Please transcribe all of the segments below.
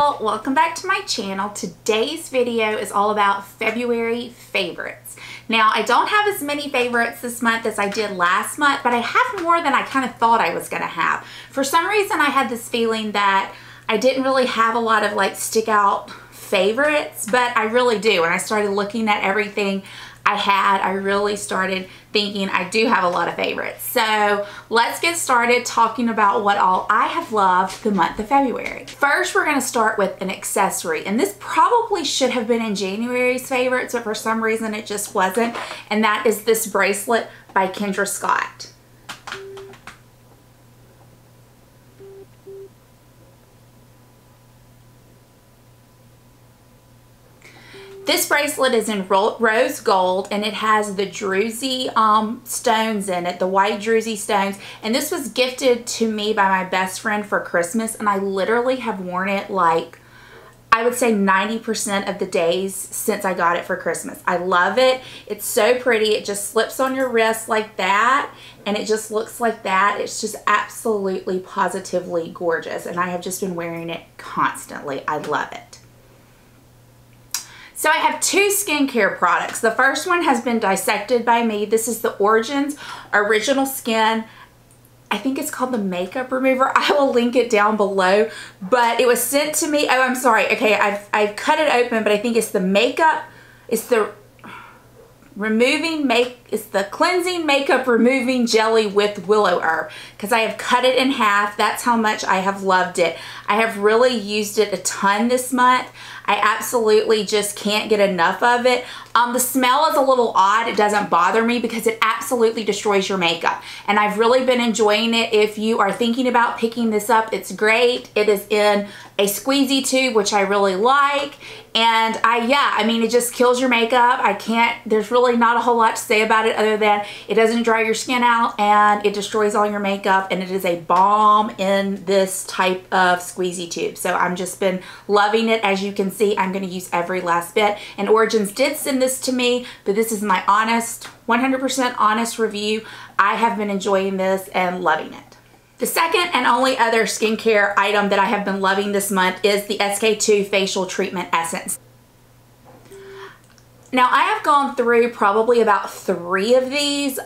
y'all, welcome back to my channel. Today's video is all about February favorites. Now, I don't have as many favorites this month as I did last month, but I have more than I kind of thought I was going to have. For some reason, I had this feeling that I didn't really have a lot of like stick out favorites, but I really do. When I started looking at everything I really started thinking I do have a lot of favorites. So let's get started talking about what all I have loved the month of February. First, we're going to start with an accessory, and this probably should have been in January's favorites, but for some reason it just wasn't, and that is this bracelet by Kendra Scott. This bracelet is in rose gold, and it has the druzy stones in it, the white druzy stones. And this was gifted to me by my best friend for Christmas, and I literally have worn it like, I would say 90% of the days since I got it for Christmas. I love it. It's so pretty. It just slips on your wrist like that, and it just looks like that. It's just absolutely positively gorgeous, and I have just been wearing it constantly. I love it. So I have two skincare products. The first one has been dissected by me. This is the Origins Original Skin. I think it's called the makeup remover. I will link it down below, but it was sent to me. Oh, I'm sorry. Okay, I've cut it open, but I think it's the makeup. It's the it's the cleansing makeup removing jelly with willow herb, because I have cut it in half. That's how much I have loved it. I have really used it a ton this month. I absolutely just can't get enough of it. The smell is a little odd. It doesn't bother me because it absolutely destroys your makeup. And I've really been enjoying it. If you are thinking about picking this up, it's great. It is in a squeezy tube, which I really like. And I mean, it just kills your makeup. There's really not a whole lot to say about it other than it doesn't dry your skin out and it destroys all your makeup, and it is a balm in this type of squeezy tube. So I've just been loving it. As you can see, I'm going to use every last bit. And Origins did send this to me, but this is my honest, 100% honest review. I have been enjoying this and loving it. The second and only other skincare item that I have been loving this month is the SK-II Facial Treatment Essence. Now, I have gone through probably about 3 of these.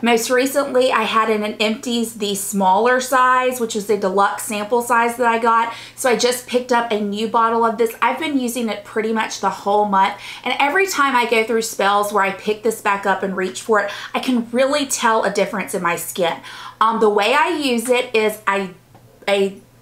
Most recently, I had in an empties the smaller size, which is the deluxe sample size that I got. So I just picked up a new bottle of this. I've been using it pretty much the whole month. And every time I go through spells where I pick this back up and reach for it, I can really tell a difference in my skin. The way I use it is I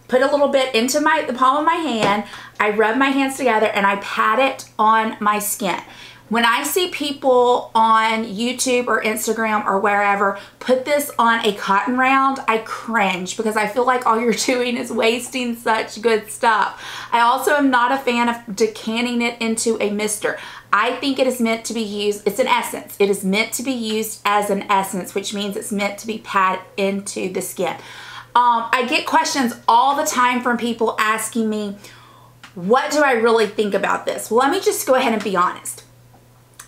put a little bit into the palm of my hand, I rub my hands together, and I pat it on my skin. When I see people on YouTube or Instagram or wherever put this on a cotton round, I cringe because I feel like all you're doing is wasting such good stuff. I also am not a fan of decanting it into a mister. I think it is meant to be used, it's an essence. It is meant to be used as an essence, which means it's meant to be patted into the skin. I get questions all the time from people asking me, what do I really think about this? Well, let me just go ahead and be honest.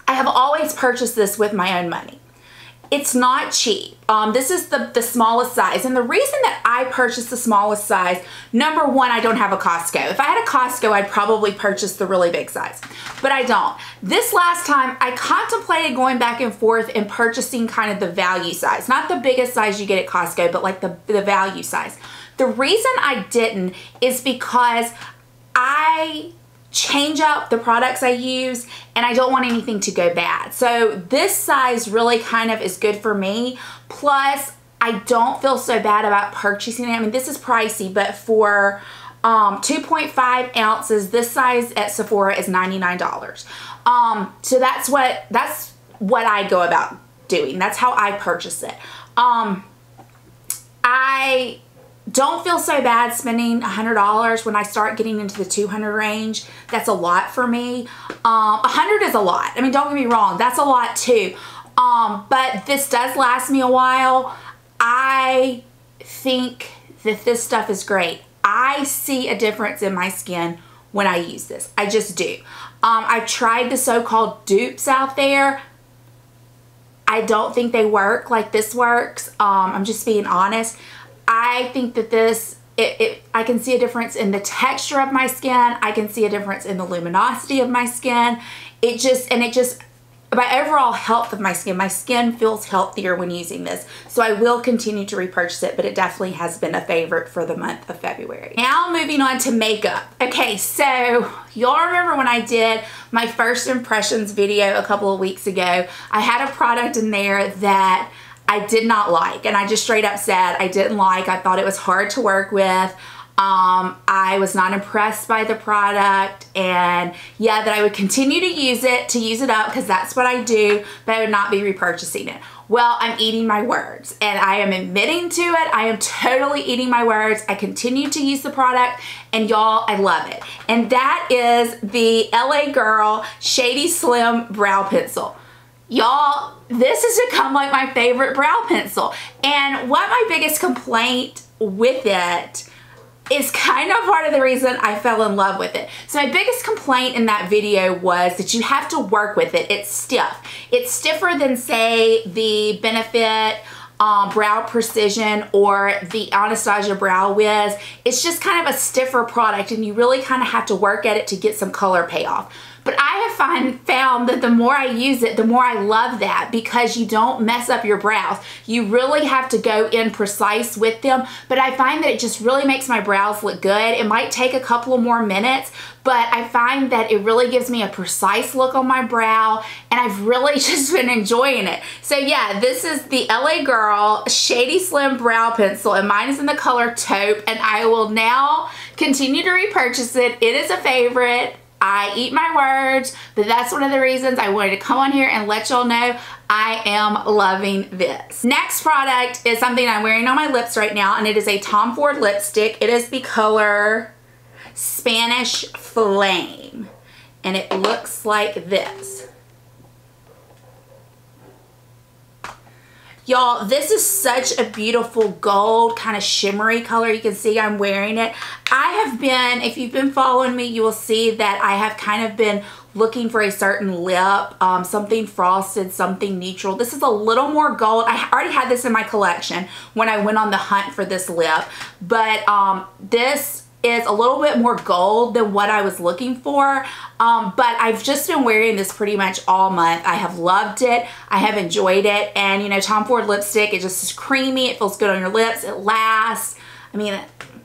I have always purchased this with my own money. It's not cheap. This is the smallest size. And the reason that I purchased the smallest size, number one, I don't have a Costco. If I had a Costco, I'd probably purchase the really big size, but I don't. This last time, I contemplated going back and forth and purchasing kind of the value size. Not the biggest size you get at Costco, but like the value size. The reason I didn't is because I change up the products I use, and I don't want anything to go bad. So this size really kind of is good for me. Plus, I don't feel so bad about purchasing it. I mean, this is pricey, but for 2.5 ounces, this size at Sephora is $99. So that's what I go about doing. That's how I purchase it. I don't feel so bad spending $100 when I start getting into the $200 range. That's a lot for me. $100 is a lot. I mean, don't get me wrong, that's a lot too. But this does last me a while. I think that this stuff is great. I see a difference in my skin when I use this. I just do. I've tried the so-called dupes out there. I don't think they work like this works. I'm just being honest. I think that this I can see a difference in the texture of my skin. I can see a difference in the luminosity of my skin. My overall health of my skin feels healthier when using this. So I will continue to repurchase it, but it definitely has been a favorite for the month of February. Now moving on to makeup. Okay, so y'all remember when I did my first impressions video a couple of weeks ago, I had a product in there that I did not like, and I just straight up said I didn't like. I thought it was hard to work with. I was not impressed by the product, and yeah, that I would continue to use it up because that's what I do, but I would not be repurchasing it. Well, I'm eating my words, and I am admitting to it. I am totally eating my words. I continue to use the product, and y'all, I love it. And that is the LA Girl Shady Slim Brow Pencil. Y'all, this has become like my favorite brow pencil. And what my biggest complaint with it is kind of part of the reason I fell in love with it. So my biggest complaint in that video was that you have to work with it. It's stiff. It's stiffer than, say, the Benefit Brow Precision or the Anastasia Brow Wiz. It's just kind of a stiffer product, and you really kind of have to work at it to get some color payoff. But I have found that the more I use it, the more I love that, because you don't mess up your brows. You really have to go in precise with them, but I find that it just really makes my brows look good. It might take a couple of more minutes, but I find that it really gives me a precise look on my brow, and I've really just been enjoying it. So yeah, this is the LA Girl Shady Slim Brow Pencil, and mine is in the color Taupe, and I will now continue to repurchase it. It is a favorite. I eat my words, but that's one of the reasons I wanted to come on here and let y'all know I am loving this. Next product is something I'm wearing on my lips right now, and it is a Tom Ford lipstick. It is the color Spanish Flame, and it looks like this. Y'all, this is such a beautiful gold kind of shimmery color. You can see I'm wearing it. I have been, if you've been following me, you will see that I have kind of been looking for a certain lip, something frosted, something neutral. This is a little more gold. I already had this in my collection when I went on the hunt for this lip, but this is a little bit more gold than what I was looking for, but I've just been wearing this pretty much all month. I have loved it. I have enjoyed it, and you know, Tom Ford lipstick, it just is creamy. It feels good on your lips. It lasts. I mean,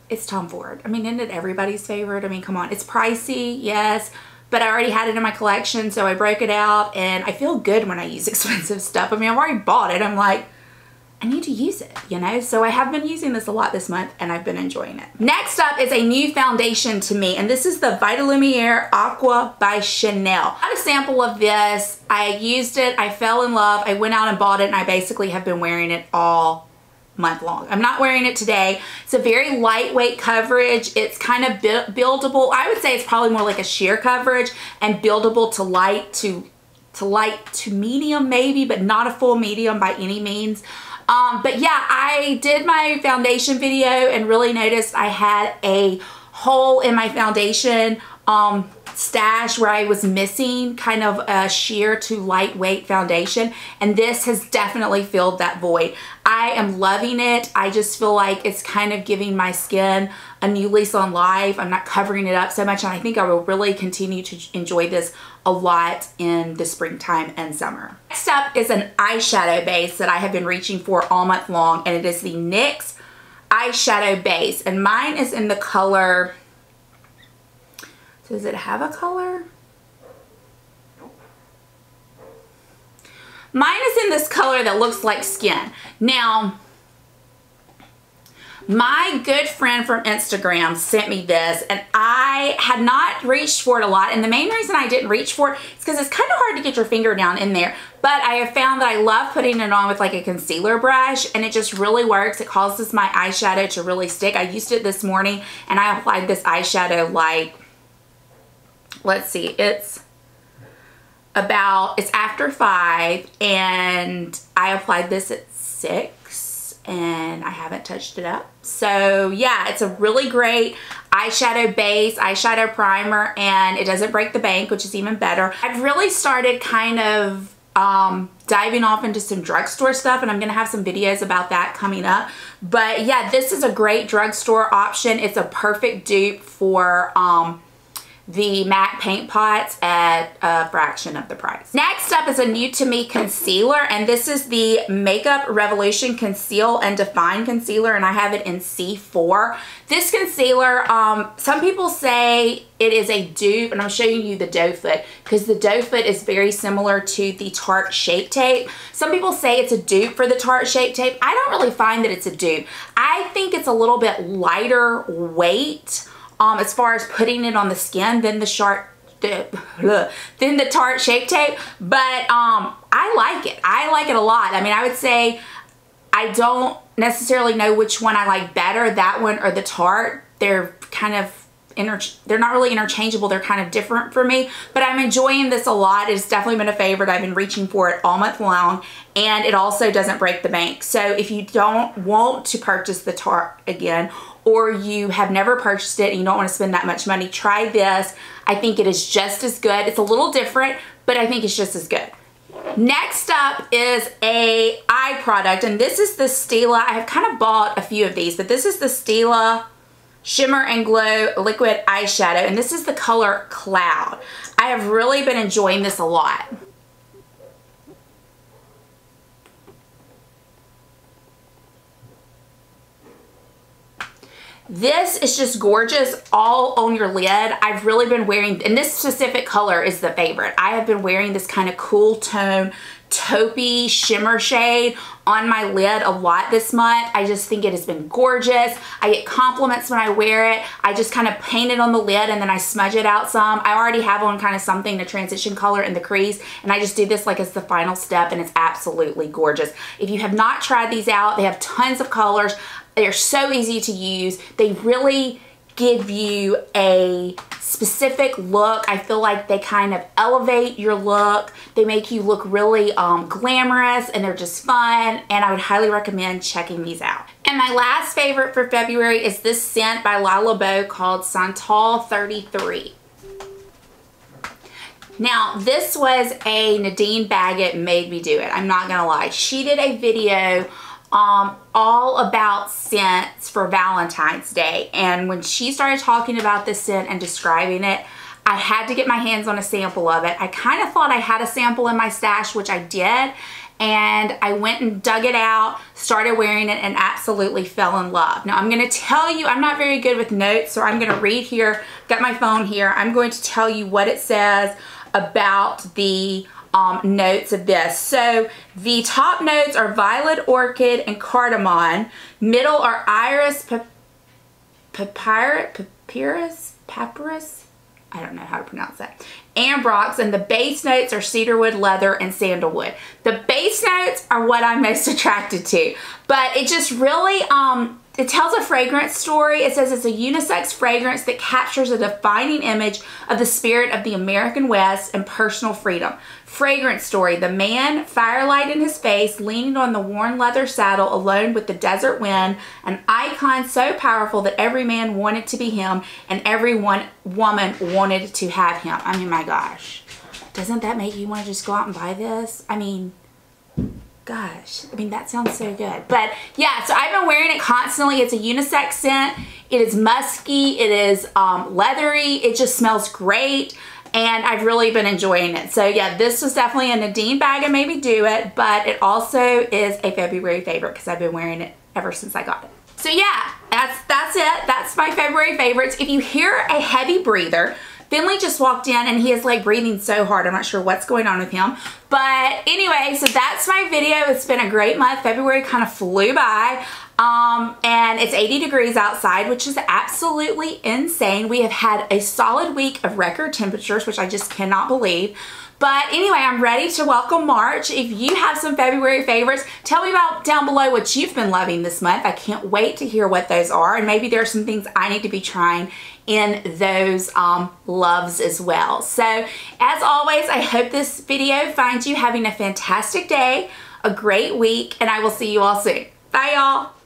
it's Tom Ford. I mean, isn't it everybody's favorite? I mean, come on. It's pricey, yes, but I already had it in my collection, so I broke it out, and I feel good when I use expensive stuff. I mean, I've already bought it. I'm like, I need to use it, you know? So I have been using this a lot this month, and I've been enjoying it. Next up is a new foundation to me, and this is the Vitalumiere Aqua by Chanel. I got a sample of this. I used it. I fell in love. I went out and bought it, and I basically have been wearing it all month long. I'm not wearing it today. It's a very lightweight coverage. It's kind of buildable. I would say it's probably more like a sheer coverage and buildable to light to medium maybe, but not a full medium by any means. But yeah, I did my foundation video and really noticed I had a hole in my foundation stash where I was missing kind of a sheer to lightweight foundation, and this has definitely filled that void. I am loving it. I just feel like it's kind of giving my skin a new lease on life. I'm not covering it up so much, and I think I will really continue to enjoy this a lot in the springtime and summer. Next up is an eyeshadow base that I have been reaching for all month long, and it is the NYX eyeshadow base, and mine is in the color, does it have a color? Mine is in this color that looks like skin. Now, my good friend from Instagram sent me this, and I had not reached for it a lot, and the main reason I didn't reach for it is because it's kind of hard to get your finger down in there, but I have found that I love putting it on with like a concealer brush, and it just really works. It causes my eyeshadow to really stick. I used it this morning, and I applied this eyeshadow like, let's see, it's after 5, and I applied this at 6, and I haven't touched it up. So yeah, it's a really great eyeshadow base, eyeshadow primer, and it doesn't break the bank, which is even better. I've really started kind of diving off into some drugstore stuff, and I'm going to have some videos about that coming up. But yeah, this is a great drugstore option. It's a perfect dupe for the MAC paint pots at a fraction of the price. Next up is a new to me concealer, and this is the Makeup Revolution Conceal and Define Concealer, and I have it in C4. This concealer, some people say it is a dupe, and I'm showing you the doe foot because the doe foot is very similar to the Tarte Shape Tape. Some people say it's a dupe for the Tarte Shape Tape. I don't really find that it's a dupe. I think it's a little bit lighter weight as far as putting it on the skin than the Tarte Shape Tape, but I like it. I like it a lot. I mean, I would say I don't necessarily know which one I like better, that one or the Tarte. They're kind of they're not really interchangeable. They're kind of different for me, but I'm enjoying this a lot. It's definitely been a favorite. I've been reaching for it all month long, and it also doesn't break the bank. So if you don't want to purchase the Tarte again, or you have never purchased it and you don't want to spend that much money, try this. I think it is just as good. It's a little different, but I think it's just as good. Next up is a eye product, and this is the Stila. I have kind of bought a few of these, but this is the Stila Shimmer and Glow Liquid Eyeshadow, and this is the color Cloud. I have really been enjoying this a lot. This is just gorgeous all on your lid. I've really been wearing, and this specific color is the favorite. I have been wearing this kind of cool tone, taupey shimmer shade on my lid a lot this month. I just think it has been gorgeous. I get compliments when I wear it. I just kind of paint it on the lid and then I smudge it out some. I already have on kind of something to transition color in the crease, and I just do this like as the final step, and it's absolutely gorgeous. If you have not tried these out, they have tons of colors. They're so easy to use. They really give you a specific look. I feel like they kind of elevate your look. They make you look really glamorous, and they're just fun, and I would highly recommend checking these out. And my last favorite for February is this scent by Le Labo called Santal 33. Now, this was a Nadine Baggett made me do it. I'm not gonna lie. She did a video all about scents for Valentine's Day, and when she started talking about this scent and describing it, I had to get my hands on a sample of it. I kind of thought I had a sample in my stash, which I did, and I went and dug it out, started wearing it, and absolutely fell in love. Now, I'm going to tell you, I'm not very good with notes, so I'm going to read here, got my phone here, I'm going to tell you what it says about the notes of this. So the top notes are violet, orchid, and cardamom. Middle are iris, papyrus, I don't know how to pronounce that, ambrox, and the base notes are cedarwood, leather, and sandalwood. The base notes are what I'm most attracted to, but it just really it tells a fragrance story. It says it's a unisex fragrance that captures a defining image of the spirit of the American West and personal freedom. Fragrance story: the man, firelight in his face, leaning on the worn leather saddle alone with the desert wind, an icon so powerful that every man wanted to be him and every woman wanted to have him. I mean, my gosh. Doesn't that make you want to just go out and buy this? I mean, gosh, I mean, that sounds so good. But yeah, so I've been wearing it constantly. It's a unisex scent. It is musky. It is leathery. It just smells great, and I've really been enjoying it. So yeah, this was definitely a Nadine Baggett made me do it, but it also is a February favorite because I've been wearing it ever since I got it. So yeah, that's it. That's my February favorites. If you hear a heavy breather, Finley just walked in and he is like breathing so hard. I'm not sure what's going on with him. But anyway, so that's my video. It's been a great month. February kind of flew by. And it's 80 degrees outside, which is absolutely insane. We have had a solid week of record temperatures, which I just cannot believe. But anyway, I'm ready to welcome March. If you have some February favorites, tell me about down below what you've been loving this month. I can't wait to hear what those are, and maybe there are some things I need to be trying in those loves as well. So as always, I hope this video finds you having a fantastic day, a great week, and I will see you all soon. Bye, y'all.